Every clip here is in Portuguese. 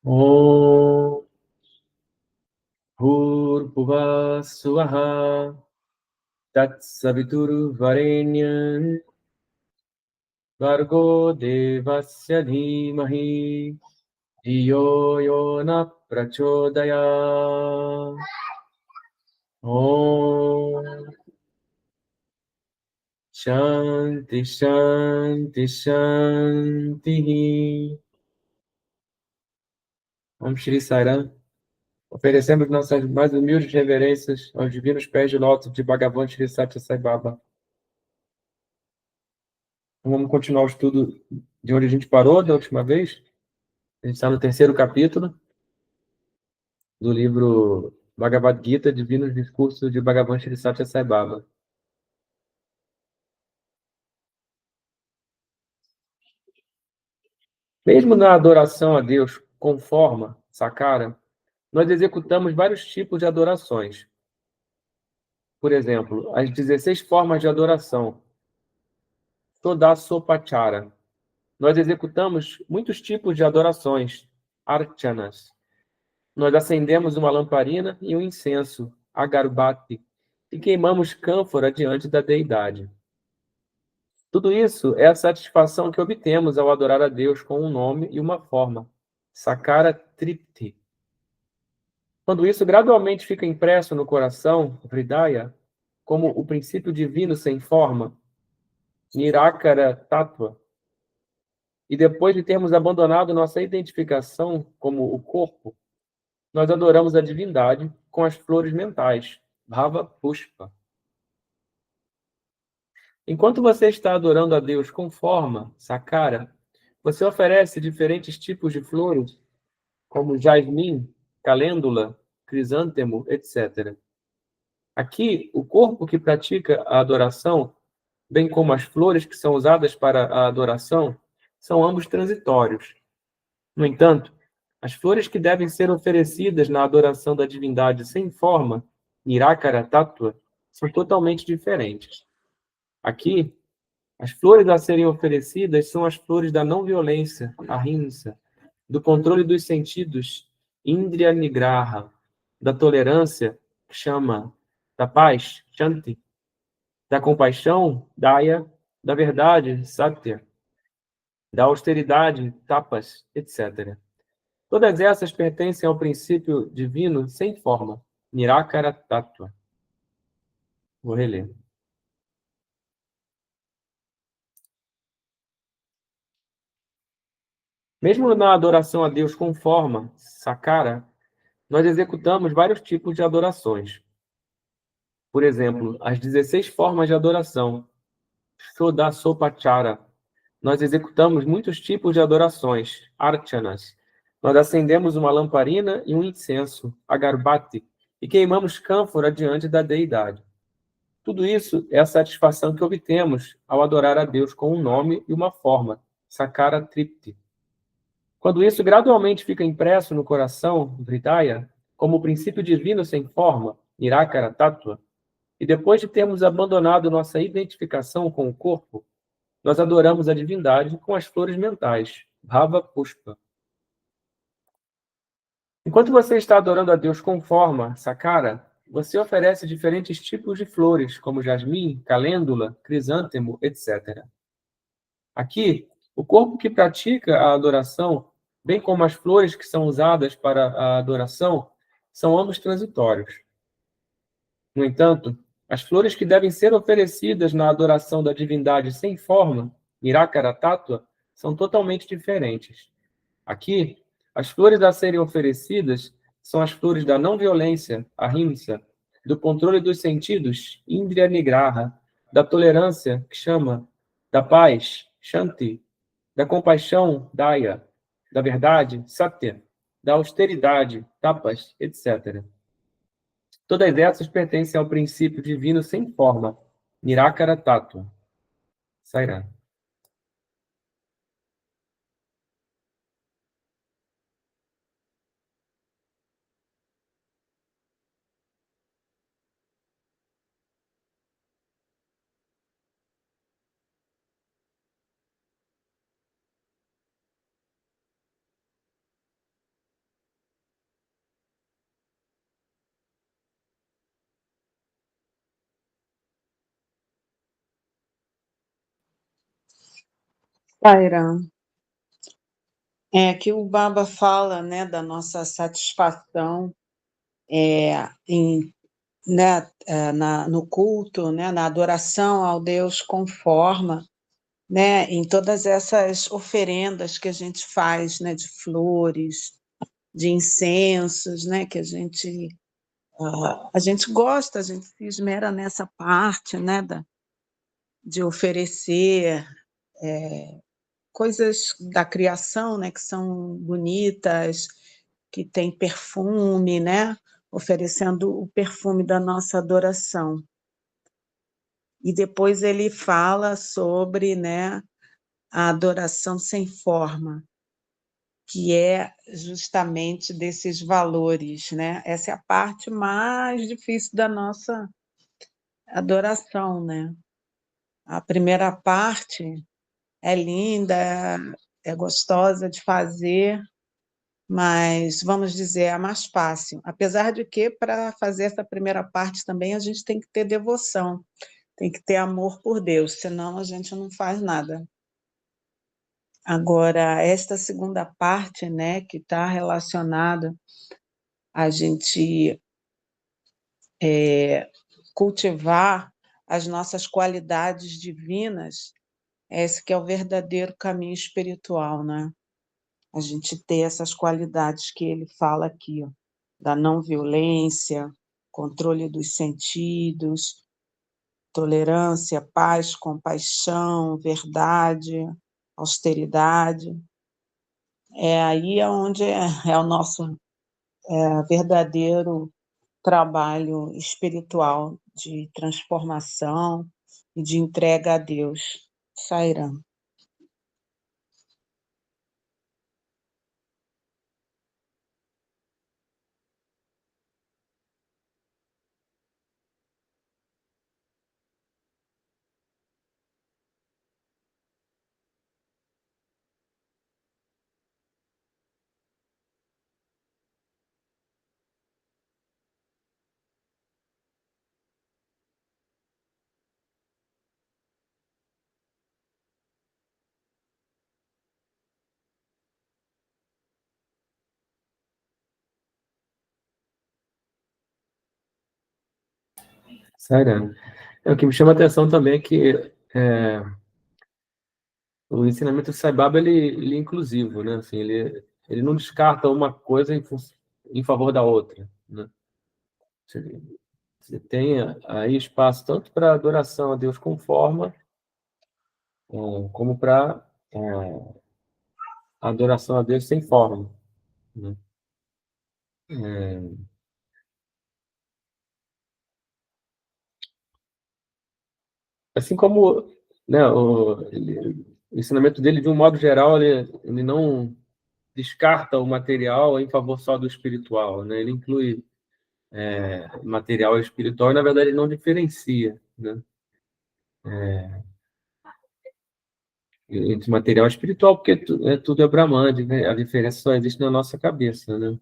Om Bhurbhuvah Swaha Tatsaviturvarenyam Bhargo Devasya Dhimahi Dhiyo Yona Prachodaya. Om Shanti Shanti Shanti. Om Shri Saran. Oferecemos nossas mais humildes reverências aos divinos pés de lótus de Bhagavan Shri Satya Sai Baba. Vamos continuar o estudo de onde a gente parou da última vez. A gente está no terceiro capítulo do livro Bhagavad Gita, Divinos Discursos de Bhagavan Shri Satya Sai Baba. Mesmo na adoração a Deus com forma, sakara, nós executamos vários tipos de adorações. Por exemplo, as 16 formas de adoração, Sodasopachara. Nós executamos muitos tipos de adorações, archanas. Nós acendemos uma lamparina e um incenso, agarbati, e queimamos cânfora diante da deidade. Tudo isso é a satisfação que obtemos ao adorar a Deus com um nome e uma forma, sakara tripti. Quando isso gradualmente fica impresso no coração, hridaya, como o princípio divino sem forma, nirakara tattva, e depois de termos abandonado nossa identificação como o corpo, nós adoramos a divindade com as flores mentais, Bhava Pushpa. Enquanto você está adorando a Deus com forma, Sakara, você oferece diferentes tipos de flores, como jasmim, calêndula, crisântemo, etc. Aqui, o corpo que pratica a adoração, bem como as flores que são usadas para a adoração, são ambos transitórios. No entanto, as flores que devem ser oferecidas na adoração da divindade sem forma, Nirakara Tattva, são totalmente diferentes. Aqui, as flores a serem oferecidas são as flores da não violência, ahimsa, do controle dos sentidos, Indriya Nigraha, da tolerância, Kshama, da paz, Shanti, da compaixão, Daya, da verdade, Satya, da austeridade, Tapas, etc. Todas essas pertencem ao princípio divino sem forma, Nirakara Tattva. Vou reler. Mesmo na adoração a Deus com forma, Sakara, nós executamos vários tipos de adorações. Por exemplo, as 16 formas de adoração, Shodasopachara. Nós executamos muitos tipos de adorações, archanas. Nós acendemos uma lamparina e um incenso, agarbati, e queimamos cânfora diante da deidade. Tudo isso é a satisfação que obtemos ao adorar a Deus com um nome e uma forma, Sakara Tripti. Quando isso gradualmente fica impresso no coração, Hridaya, como o princípio divino sem forma, Nirakara Tattva, e depois de termos abandonado nossa identificação com o corpo, nós adoramos a divindade com as flores mentais, Bhava Pushpa. Enquanto você está adorando a Deus com forma, Sakara, você oferece diferentes tipos de flores, como jasmim, calêndula, crisântemo, etc. Aqui, o corpo que pratica a adoração, bem como as flores que são usadas para a adoração, são ambos transitórios. No entanto, as flores que devem ser oferecidas na adoração da divindade sem forma, Nirakara Tattva, são totalmente diferentes. Aqui, as flores a serem oferecidas são as flores da não violência, ahimsa, do controle dos sentidos, Indriya Nigraha, da tolerância, Kshama, da paz, Shanti, da compaixão, Daya, da verdade, Satya, da austeridade, Tapas, etc. Todas essas pertencem ao princípio divino sem forma, Nirakara Tattva. Sairá. Pairan. É que o Baba fala, né, da nossa satisfação em, né, no culto, né, na adoração ao Deus com forma, né, em todas essas oferendas que a gente faz, né, de flores, de incensos, né, que a gente gosta, a gente se esmera nessa parte, né, de oferecer coisas da criação, né, que são bonitas, que têm perfume, né, oferecendo o perfume da nossa adoração. E depois ele fala sobre, né, a adoração sem forma, que é justamente desses valores, né? Essa é a parte mais difícil da nossa adoração, né? A primeira parte é linda, é gostosa de fazer, mas, vamos dizer, é a mais fácil. Apesar de que, para fazer essa primeira parte também, a gente tem que ter devoção, tem que ter amor por Deus, senão a gente não faz nada. Agora, esta segunda parte, né, que está relacionada a gente cultivar as nossas qualidades divinas, esse que é o verdadeiro caminho espiritual, né? A gente ter essas qualidades que ele fala aqui, ó, da não violência, controle dos sentidos, tolerância, paz, compaixão, verdade, austeridade. É aí onde é o nosso verdadeiro trabalho espiritual de transformação e de entrega a Deus. Sairam. Sério. O que me chama a atenção também é que o ensinamento do Sai Baba ele é inclusivo, né? Assim, ele não descarta uma coisa em favor da outra, né? Você, você tem aí espaço tanto para adoração a Deus com forma, como para adoração a Deus sem forma, né? Assim como, né, o ensinamento dele, de um modo geral, ele não descarta o material em favor só do espiritual, né? Ele inclui material e espiritual e, na verdade, ele não diferencia, né, entre material e espiritual, porque tudo é Brahman, né? A diferença só existe na nossa cabeça, né?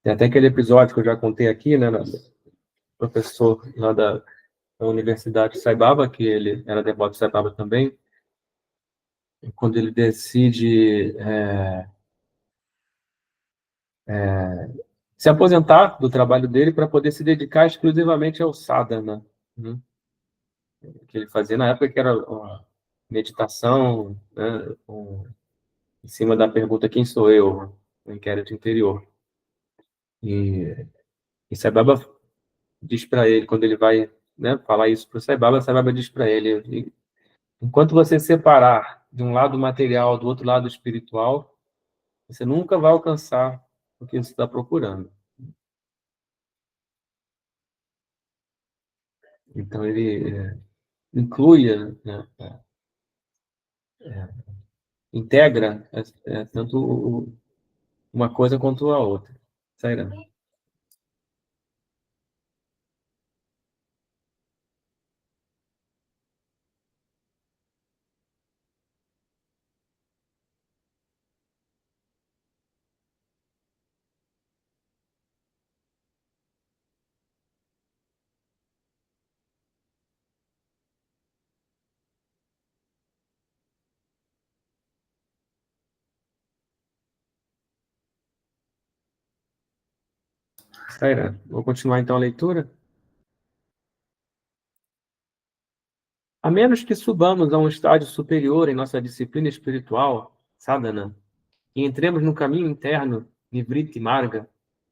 Tem até aquele episódio que eu já contei aqui, né, professor lá da Universidade de Sai Baba, que ele era devoto de Sai Baba também, quando ele decide se aposentar do trabalho dele para poder se dedicar exclusivamente ao sadhana, né? Que ele fazia na época, que era uma meditação, né, em cima da pergunta quem sou eu, o inquérito interior. E, e Sai Baba diz para ele, quando ele vai, né, falar isso para o Sai Baba diz para ele: enquanto você separar de um lado material do outro lado espiritual, você nunca vai alcançar o que você está procurando. Então ele inclui, né, integra tanto uma coisa quanto a outra. Sairá. Sairá. Vou continuar então a leitura. A menos que subamos a um estágio superior em nossa disciplina espiritual, sadhana, e entremos no caminho interno, nivriti marga,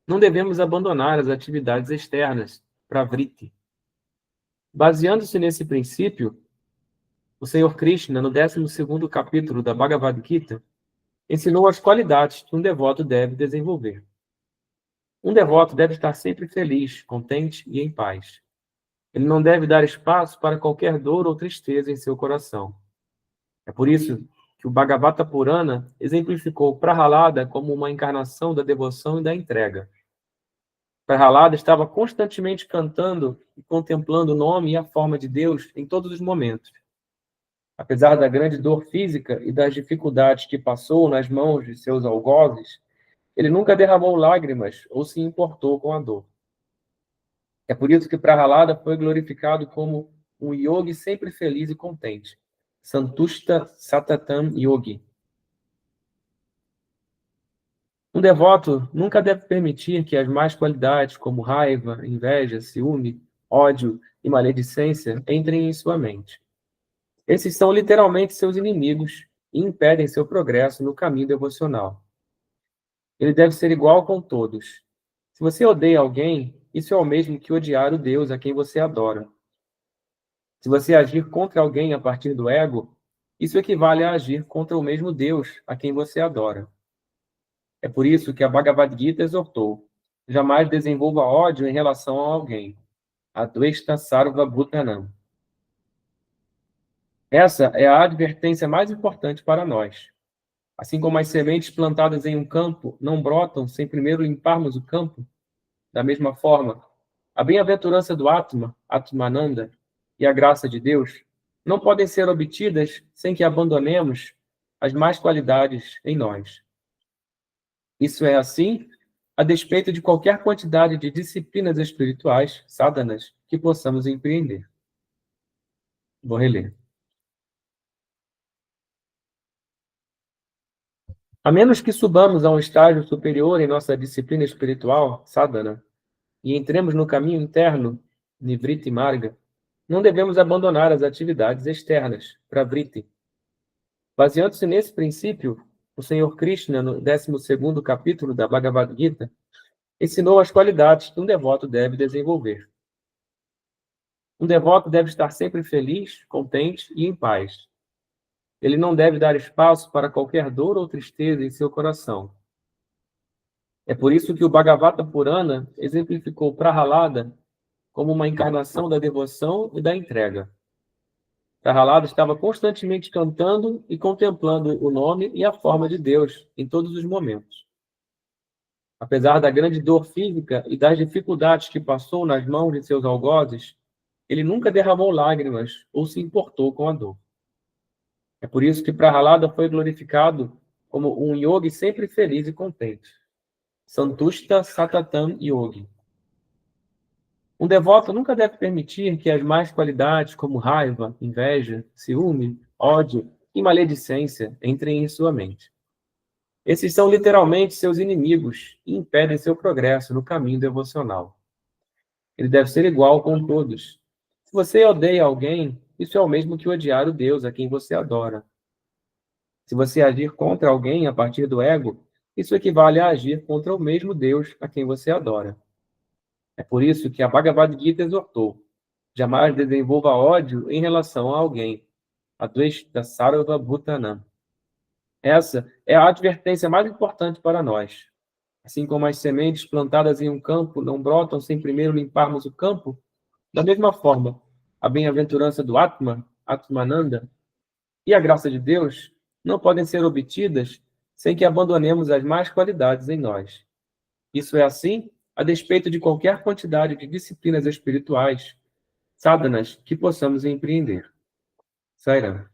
não devemos abandonar as atividades externas, pravriti. Baseando-se nesse princípio, o Senhor Krishna, no 12º capítulo da Bhagavad Gita, ensinou as qualidades que um devoto deve desenvolver. Um devoto deve estar sempre feliz, contente e em paz. Ele não deve dar espaço para qualquer dor ou tristeza em seu coração. É por isso que o Bhagavata Purana exemplificou Prahalada como uma encarnação da devoção e da entrega. Prahalada estava constantemente cantando e contemplando o nome e a forma de Deus em todos os momentos. Apesar da grande dor física e das dificuldades que passou nas mãos de seus algozes, ele nunca derramou lágrimas ou se importou com a dor. É por isso que Prahalada foi glorificado como um yogi sempre feliz e contente. Santushta Satatam Yogi. Um devoto nunca deve permitir que as más qualidades, como raiva, inveja, ciúme, ódio e maledicência, entrem em sua mente. Esses são literalmente seus inimigos e impedem seu progresso no caminho devocional. Ele deve ser igual com todos. Se você odeia alguém, isso é o mesmo que odiar o Deus a quem você adora. Se você agir contra alguém a partir do ego, isso equivale a agir contra o mesmo Deus a quem você adora. É por isso que a Bhagavad Gita exortou: jamais desenvolva ódio em relação a alguém. Advesta Sarva Bhutanam. Essa é a advertência mais importante para nós. Assim como as sementes plantadas em um campo não brotam sem primeiro limparmos o campo, da mesma forma, a bem-aventurança do Atma, Atmananda, e a graça de Deus não podem ser obtidas sem que abandonemos as más qualidades em nós. Isso é assim a despeito de qualquer quantidade de disciplinas espirituais, sadhanas, que possamos empreender. Vou reler. A menos que subamos a um estágio superior em nossa disciplina espiritual, sadhana, e entremos no caminho interno, nivriti marga, não devemos abandonar as atividades externas, pravriti. Baseando-se nesse princípio, o Senhor Krishna, no 12º capítulo da Bhagavad Gita, ensinou as qualidades que um devoto deve desenvolver. Um devoto deve estar sempre feliz, contente e em paz. Ele não deve dar espaço para qualquer dor ou tristeza em seu coração. É por isso que o Bhagavata Purana exemplificou Prahalada como uma encarnação da devoção e da entrega. Prahalada estava constantemente cantando e contemplando o nome e a forma de Deus em todos os momentos. Apesar da grande dor física e das dificuldades que passou nas mãos de seus algozes, ele nunca derramou lágrimas ou se importou com a dor. É por isso que Prahalada foi glorificado como um yogi sempre feliz e contente. Santushta Satatam Yogi. Um devoto nunca deve permitir que as más qualidades, como raiva, inveja, ciúme, ódio e maledicência, entrem em sua mente. Esses são literalmente seus inimigos e impedem seu progresso no caminho devocional. Ele deve ser igual com todos. Se você odeia alguém, isso é o mesmo que odiar o Deus a quem você adora. Se você agir contra alguém a partir do ego, isso equivale a agir contra o mesmo Deus a quem você adora. É por isso que a Bhagavad Gita exortou: jamais desenvolva ódio em relação a alguém. Advesta Sarva Bhutanam. Essa é a advertência mais importante para nós. Assim como as sementes plantadas em um campo não brotam sem primeiro limparmos o campo, da mesma forma, a bem-aventurança do Atma, Atmananda, e a graça de Deus não podem ser obtidas sem que abandonemos as más qualidades em nós. Isso é assim a despeito de qualquer quantidade de disciplinas espirituais, sadhanas, que possamos empreender. Sairam.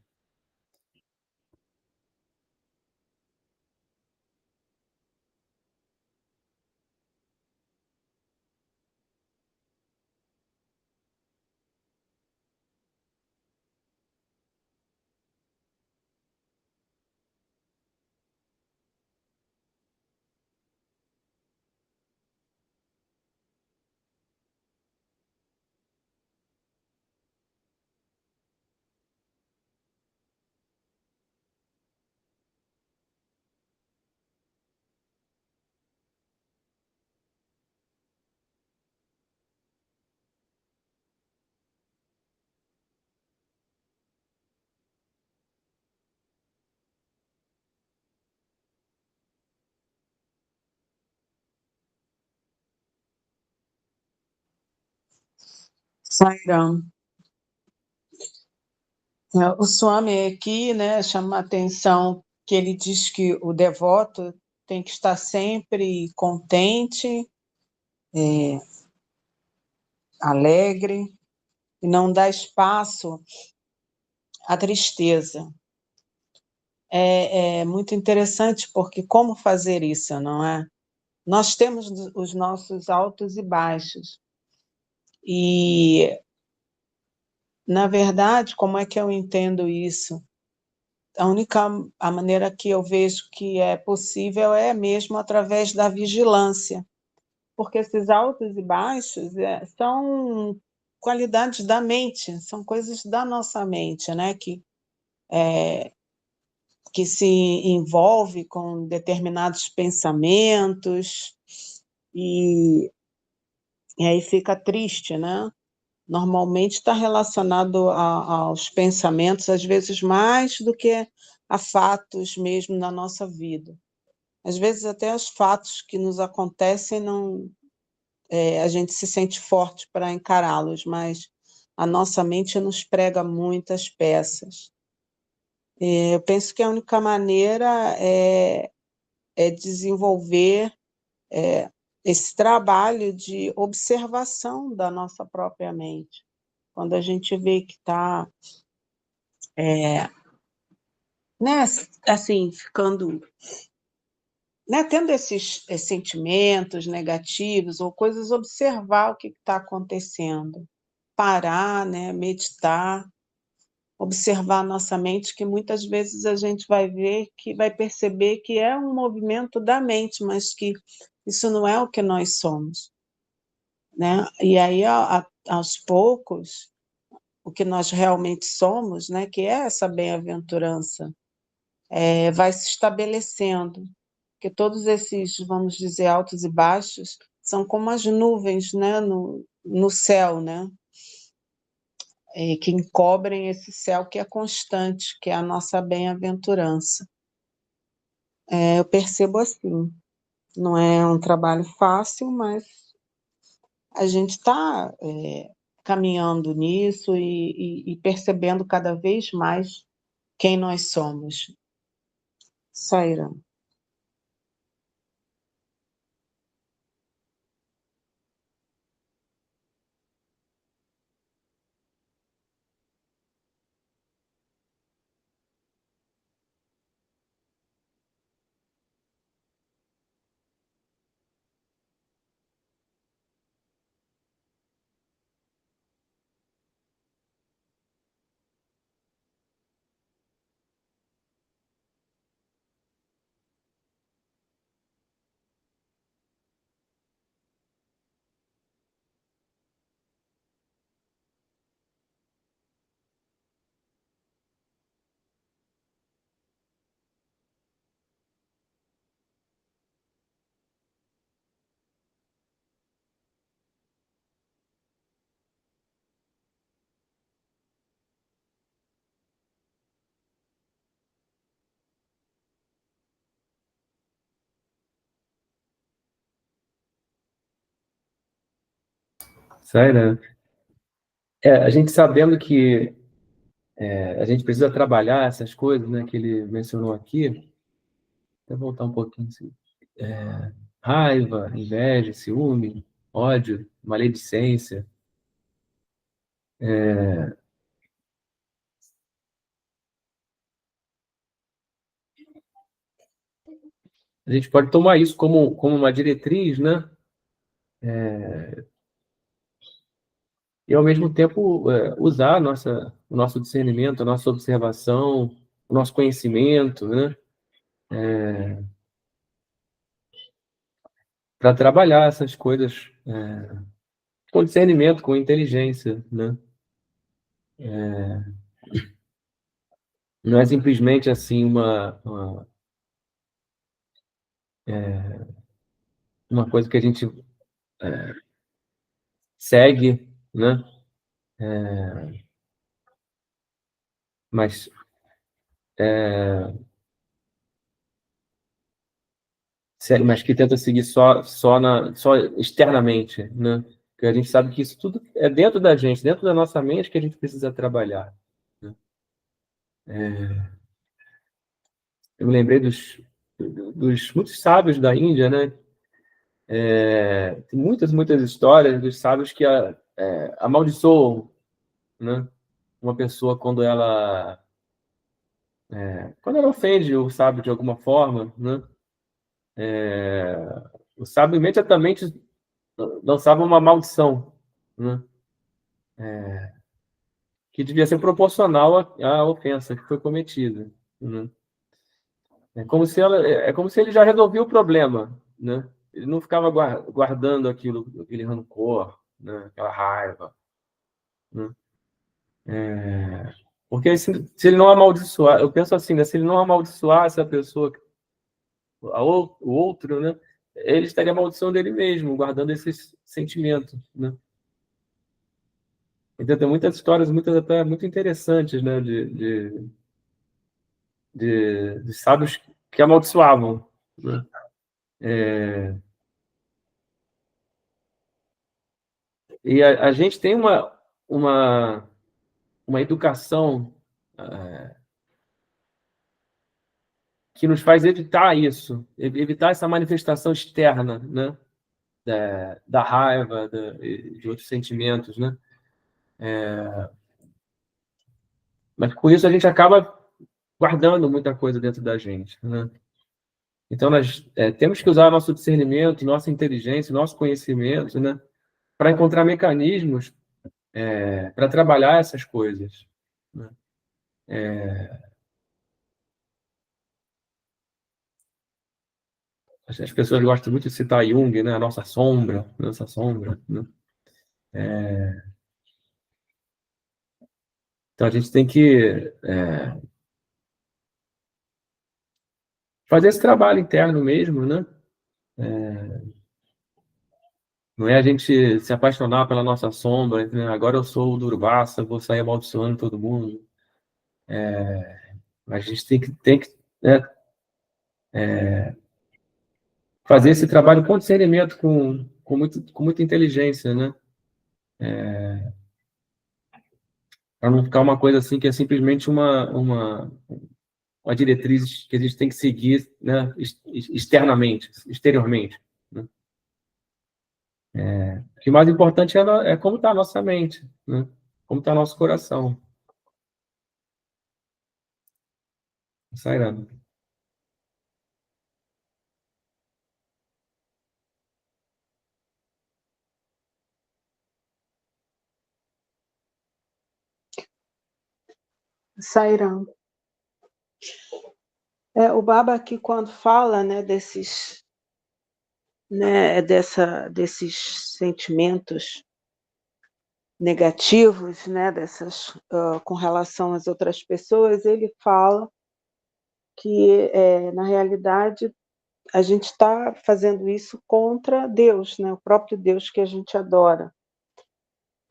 Sairam. O Swami aqui, né, chama a atenção que ele diz que o devoto tem que estar sempre contente, alegre, e não dar espaço à tristeza. É muito interessante, porque como fazer isso, não é? Nós temos os nossos altos e baixos. E, na verdade, como é que eu entendo isso? A maneira que eu vejo que é possível é mesmo através da vigilância, porque esses altos e baixos são qualidades da mente, são coisas da nossa mente, né? Que se envolve com determinados pensamentos e, e aí fica triste, né? Normalmente está relacionado aos pensamentos, às vezes mais do que a fatos mesmo na nossa vida. Às vezes até os fatos que nos acontecem, a gente se sente forte para encará-los, mas a nossa mente nos prega muitas peças. Eu penso que a única maneira é desenvolver esse trabalho de observação da nossa própria mente. Quando a gente vê que está, né, assim, ficando, né, tendo esses sentimentos negativos ou coisas, observar o que está acontecendo, parar, né, meditar, observar a nossa mente, que muitas vezes a gente vai ver, que vai perceber que é um movimento da mente, mas que isso não é o que nós somos, né? E aí, aos poucos, o que nós realmente somos, né, que é essa bem-aventurança, vai se estabelecendo, porque todos esses, vamos dizer, altos e baixos, são como as nuvens, né, no céu, né, que encobrem esse céu que é constante, que é a nossa bem-aventurança. Eu percebo assim, não é um trabalho fácil, mas a gente está caminhando nisso e percebendo cada vez mais quem nós somos. Saíra. Saíra. A gente sabendo que a gente precisa trabalhar essas coisas, né, que ele mencionou aqui. Vou voltar um pouquinho, assim. Raiva, inveja, ciúme, ódio, maledicência. A gente pode tomar isso como uma diretriz, né? E, ao mesmo tempo, usar o nosso discernimento, a nossa observação, o nosso conhecimento, né? Para trabalhar essas coisas com discernimento, com inteligência, né? Não é simplesmente assim uma coisa que a gente segue, né? Mas mas que tenta seguir só externamente, né? Porque a gente sabe que isso tudo é dentro da gente, dentro da nossa mente, que a gente precisa trabalhar, né? Eu me lembrei dos muitos sábios da Índia, né? Tem muitas histórias dos sábios que amaldiçoam, né? Uma pessoa quando ela ofende o sábio de alguma forma, né? O sábio imediatamente lançava uma maldição, né? Que devia ser proporcional à ofensa que foi cometida, né? É como se ele já resolvia o problema, né? Ele não ficava guardando aquele rancor, né? Aquela raiva, né? Porque se ele não amaldiçoar, eu penso assim, né? Se ele não amaldiçoasse a pessoa, o outro, né? Ele estaria amaldiçoando ele mesmo, guardando esses sentimentos, né? Então tem muitas histórias, muitas até muito interessantes, né? De sábios que amaldiçoavam, né? E a gente tem uma, uma educação que nos faz evitar isso, evitar essa manifestação externa, né? Da raiva, de outros sentimentos, né? Mas com isso a gente acaba guardando muita coisa dentro da gente, né? Então nós temos que usar nosso discernimento, nossa inteligência, nosso conhecimento, né? Para encontrar mecanismos para trabalhar essas coisas, né? As pessoas gostam muito de citar Jung, né? A nossa sombra, né? Então a gente tem que fazer esse trabalho interno mesmo, né? Não é a gente se apaixonar pela nossa sombra, né? Agora eu sou o Durvassa, vou sair amaldiçoando todo mundo. A gente tem que né, fazer esse trabalho com discernimento, com muita inteligência, né? Para não ficar uma coisa assim que é simplesmente uma diretriz que a gente tem que seguir, né? Exteriormente, né? O que mais importante é como está a nossa mente, né? Como está nosso coração. Sairando. Sairão. O Baba aqui, quando fala, né, desses sentimentos negativos, né, com relação às outras pessoas, ele fala que, na realidade, a gente está fazendo isso contra Deus, né, o próprio Deus que a gente adora.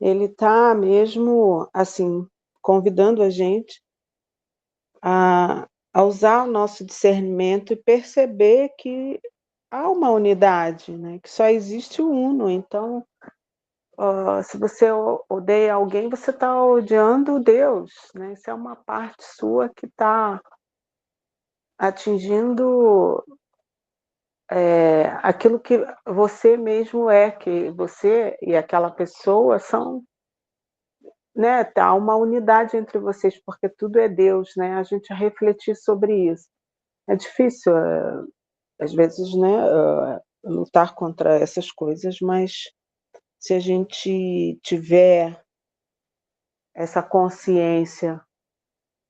Ele está mesmo, assim, convidando a gente a usar o nosso discernimento e perceber que há uma unidade, né, que só existe o uno. Então, se você odeia alguém, você está odiando Deus, né? Isso é uma parte sua que está atingindo aquilo que você mesmo é, que você e aquela pessoa são, né? Tá uma unidade entre vocês, porque tudo é Deus, né? A gente refletir sobre isso. É difícil, às vezes, né? Lutar contra essas coisas, mas se a gente tiver essa consciência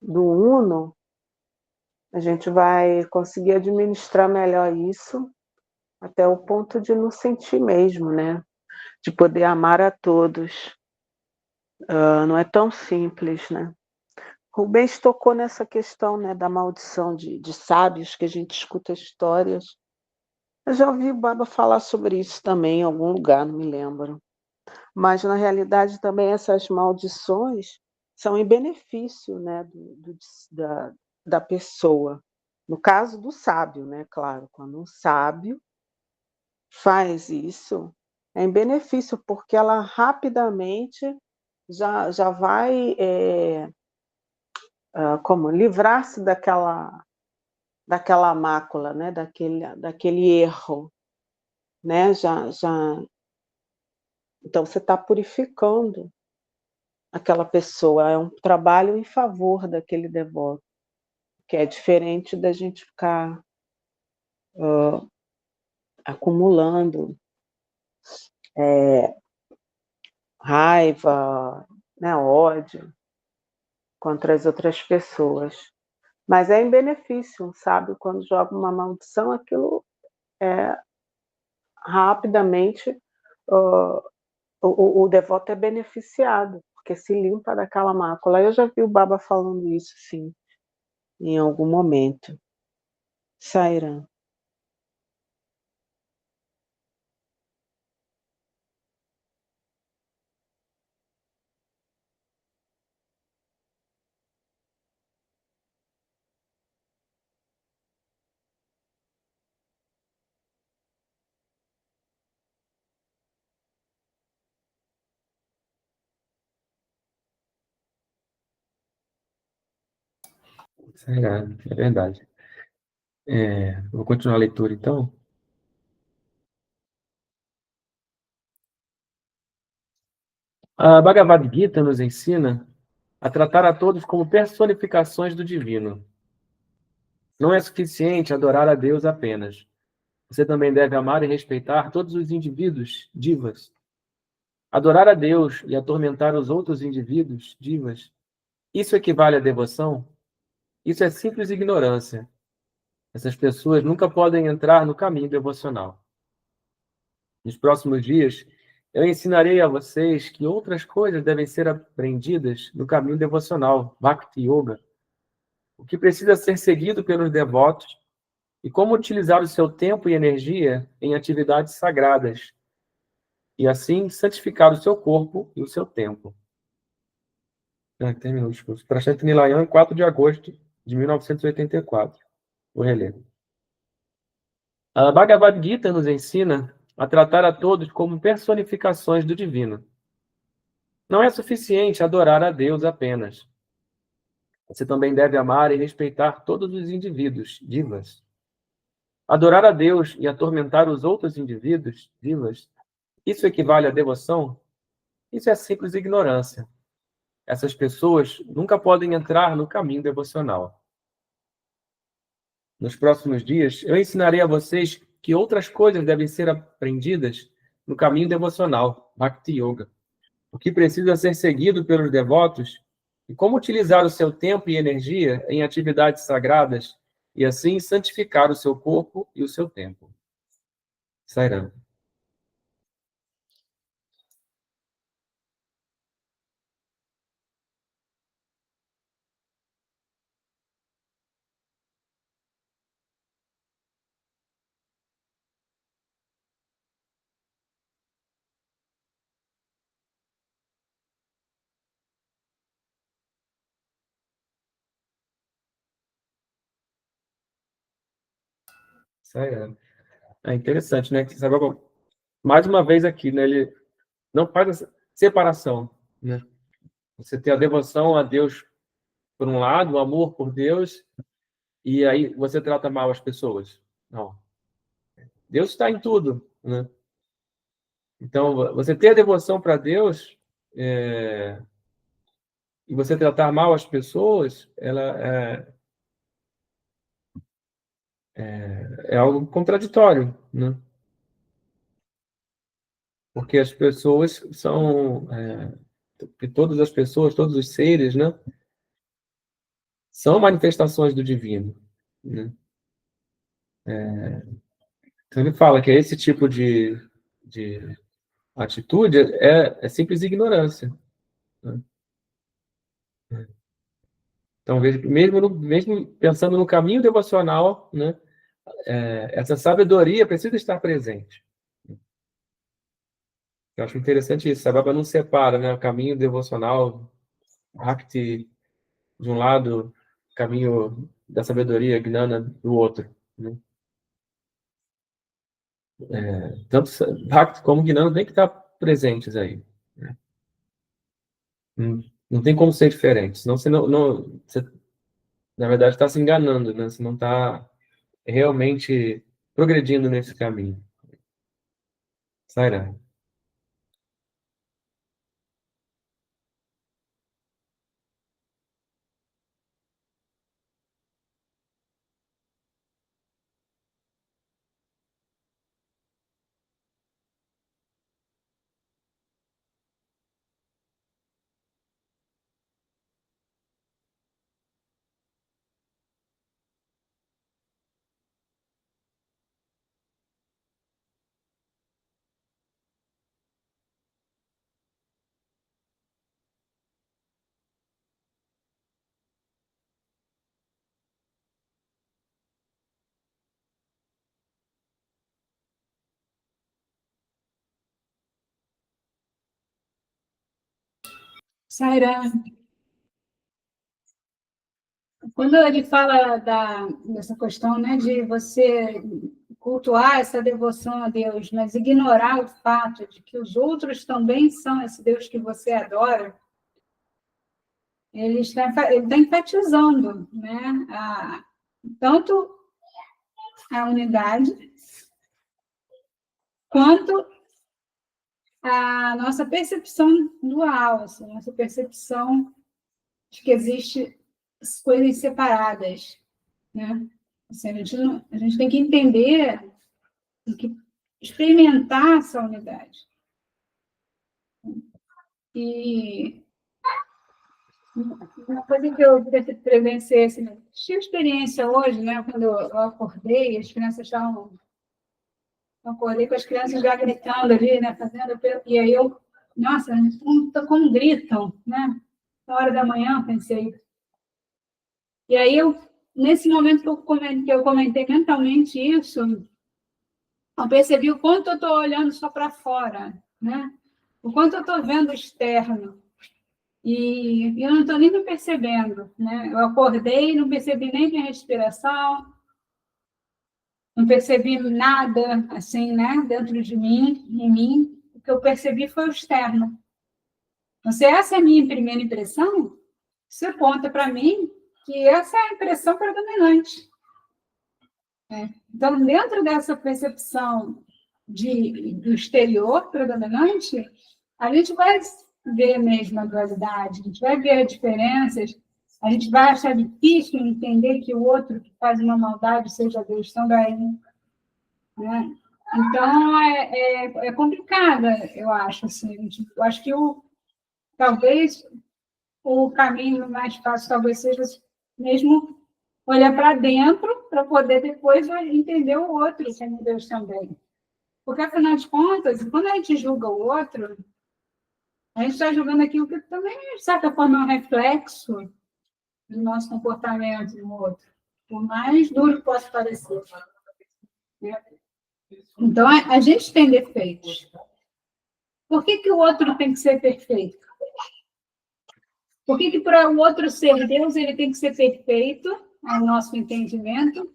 do uno, a gente vai conseguir administrar melhor isso, até o ponto de não sentir mesmo, né? De poder amar a todos. Não é tão simples, né? Rubens tocou nessa questão, né, da maldição de sábios, que a gente escuta histórias. Eu já ouvi o Baba falar sobre isso também em algum lugar, não me lembro. Mas, na realidade, também essas maldições são em benefício, né, da pessoa. No caso do sábio, né, claro, quando um sábio faz isso, É em benefício, porque ela rapidamente já vai, como livrar-se daquela mácula, né, daquele erro, né, então você está purificando aquela pessoa, é um trabalho em favor daquele devoto, que é diferente da gente ficar acumulando, eh, raiva, né, ódio contra as outras pessoas. Mas é em benefício, sabe, quando joga uma maldição, aquilo, rapidamente, hã, o devoto é beneficiado, porque se limpa daquela mácula. Eu já vi o Baba falando isso sim, em algum momento. Sairã. É verdade. Vou continuar a leitura, então. A Bhagavad Gita nos ensina a tratar a todos como personificações do divino. Não é suficiente adorar a Deus apenas. Você também deve amar e respeitar todos os indivíduos, divas. Adorar a Deus e atormentar os outros indivíduos, divas. Isso equivale à devoção? Isso é simples ignorância. Essas pessoas nunca podem entrar no caminho devocional. Nos próximos dias, eu ensinarei a vocês que outras coisas devem ser aprendidas no caminho devocional, Bhakti Yoga, o que precisa ser seguido pelos devotos e como utilizar o seu tempo e energia em atividades sagradas, e assim santificar o seu corpo e o seu tempo. Terminou o discurso. Prashant Nilayam, 4 de agosto de 1984. Vou reler. A Bhagavad Gita nos ensina a tratar a todos como personificações do divino. Não é suficiente adorar a Deus apenas. Você também deve amar e respeitar todos os indivíduos, divas. Adorar a Deus e atormentar os outros indivíduos, divas, isso equivale à devoção? Isso é simples ignorância. Essas pessoas nunca podem entrar no caminho devocional. Nos próximos dias, eu ensinarei a vocês que outras coisas devem ser aprendidas no caminho devocional, Bhakti Yoga, o que precisa ser seguido pelos devotos e como utilizar o seu tempo e energia em atividades sagradas e assim santificar o seu corpo e o seu tempo. Sairam. Sairam. É interessante, né? Que sabe, mais uma vez aqui, né? Ele não faz essa separação, né? Você tem a devoção a Deus por um lado, o amor por Deus, e aí você trata mal as pessoas. Não. Deus está em tudo, né? Então, você ter a devoção para Deus e você tratar mal as pessoas, é algo contraditório, né? Porque as pessoas são, que todas as pessoas, todos os seres, né, são manifestações do divino, né? Então ele fala que esse tipo de atitude é simples ignorância, né? Então, mesmo, mesmo pensando no caminho devocional, né, essa sabedoria precisa estar presente. Eu acho interessante isso. A Baba não separa, né, o caminho devocional, Bhakti, de um lado, o caminho da sabedoria, Gnana, do outro, né? tanto Bhakti como Gnana tem que estar presentes aí. Né? Não tem como ser diferente, senão você na verdade, está se enganando, né? Você não está realmente progredindo nesse caminho. Sairá. Sairá, quando ele fala dessa questão, né, de você cultuar essa devoção a Deus, mas ignorar o fato de que os outros também são esse Deus que você adora, ele está enfatizando, né, tanto a unidade quanto a nossa percepção dual, assim, nossa percepção de que existe coisas separadas, né? Assim, a gente tem que entender, tem que experimentar essa unidade. E uma coisa que eu presenciei, assim, tive experiência hoje, né, quando eu acordei, as crianças estavam... Eu acordei com as crianças já gritando ali, né, fazendo... E aí nossa, como gritam, né? Na hora da manhã, pensei. E aí, nesse momento que eu comentei mentalmente isso, eu percebi o quanto eu estou olhando só para fora, né? O quanto eu estou vendo o externo. E eu não estou nem me percebendo, né? Eu acordei, não percebi nem minha respiração, não percebi nada, assim, né? Dentro de mim, em mim. O que eu percebi foi o externo. Então, se essa é a minha primeira impressão, isso aponta para mim que essa é a impressão predominante. Então, dentro dessa percepção do exterior predominante, a gente vai ver mesmo a dualidade, a gente vai ver as diferenças, a gente vai achar difícil entender que o outro que faz uma maldade seja Deus também. Né? Então, é complicada, eu acho. Assim, eu acho que talvez o caminho mais fácil talvez seja mesmo olhar para dentro para poder depois entender o outro, que é Deus também. Porque, afinal de contas, quando a gente julga o outro, a gente está julgando aquilo que também, de certa forma, é um reflexo do nosso comportamento no outro, por mais duro que possa parecer. Então, a gente tem defeitos. Por que o outro tem que ser perfeito? Por que para o outro ser Deus, ele tem que ser perfeito, ao nosso entendimento,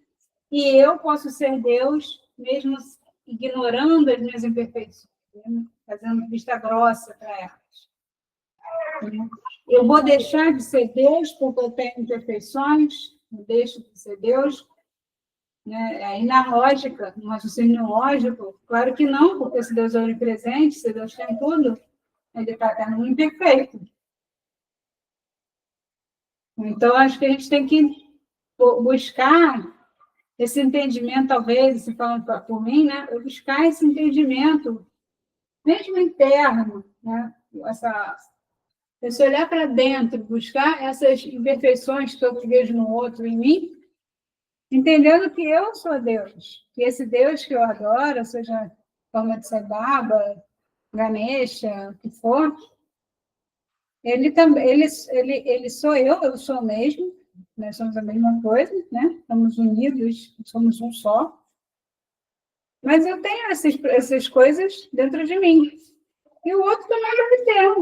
e eu posso ser Deus, mesmo ignorando as minhas imperfeições, fazendo vista grossa para elas? Eu vou deixar de ser Deus porque eu tenho imperfeições? Eu deixo de ser Deus? Né? Aí, na lógica, no raciocínio lógico, claro que não, porque se Deus é onipresente, se Deus tem tudo, ele está tendo um imperfeito. Então, acho que a gente tem que buscar esse entendimento, talvez, se falando por mim, né? Eu buscar esse entendimento, mesmo interno, né? Esse olhar para dentro, buscar essas imperfeições que eu vejo no outro, em mim, entendendo que eu sou Deus, que esse Deus que eu adoro, seja forma de ser Baba, Ganesha, o que for, ele também, ele sou eu sou o mesmo, nós somos a mesma coisa, né? Estamos unidos, somos um só. Mas eu tenho essas coisas dentro de mim. E o outro também deve ter.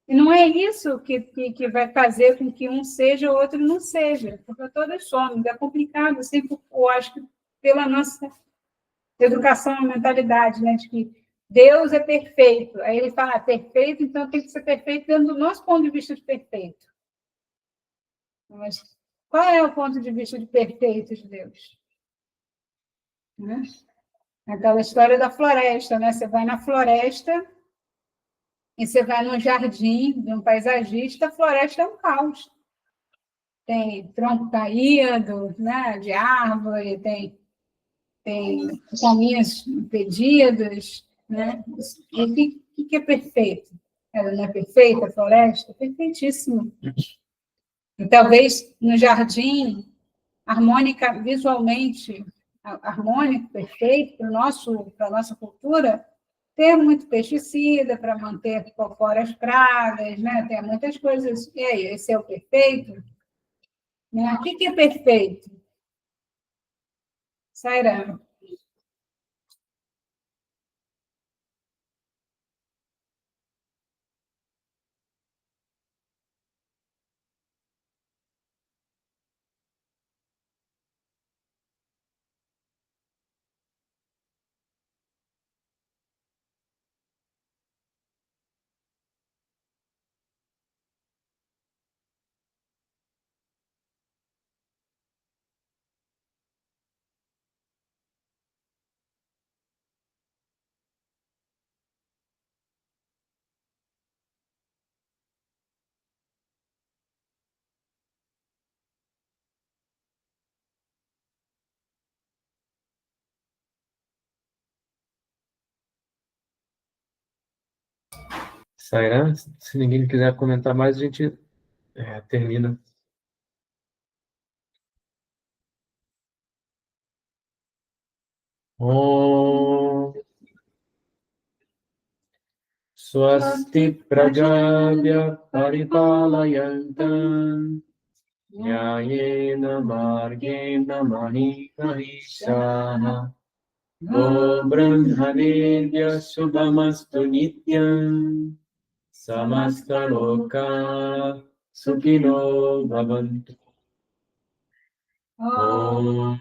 E não é isso que vai fazer com que um seja o outro não seja, porque todas somos. É complicado, sempre, eu acho que pela nossa educação e mentalidade, né, de que Deus é perfeito. Aí ele fala, perfeito, então tem que ser perfeito dentro do nosso ponto de vista de perfeito. Mas qual é o ponto de vista de perfeito de Deus? Né? Aquela história da floresta, né? Você vai na floresta e você vai num jardim de um paisagista, a floresta é um caos. Tem tronco caído, né, de árvore, tem caminhos impedidos, né? E o que é perfeito? Ela não é perfeita, a floresta? É perfeitíssima. E talvez no jardim, harmônica, visualmente harmônico, perfeito, para a nossa cultura, ter muito pesticida para manter por fora as pragas, né? Tem muitas coisas. E aí, esse é o perfeito? Né? O que é perfeito? Sairã. Sairá? Se ninguém quiser comentar mais, a gente termina. Om Swasti Prajabhya Paripalayantam Nyayena Margena Manihishaha Go Brahmanebhya Shubhamastu Nityam Samasta Loka Sukhino Bhavantu. Om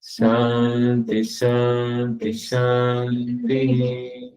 Shanti Shanti Shanti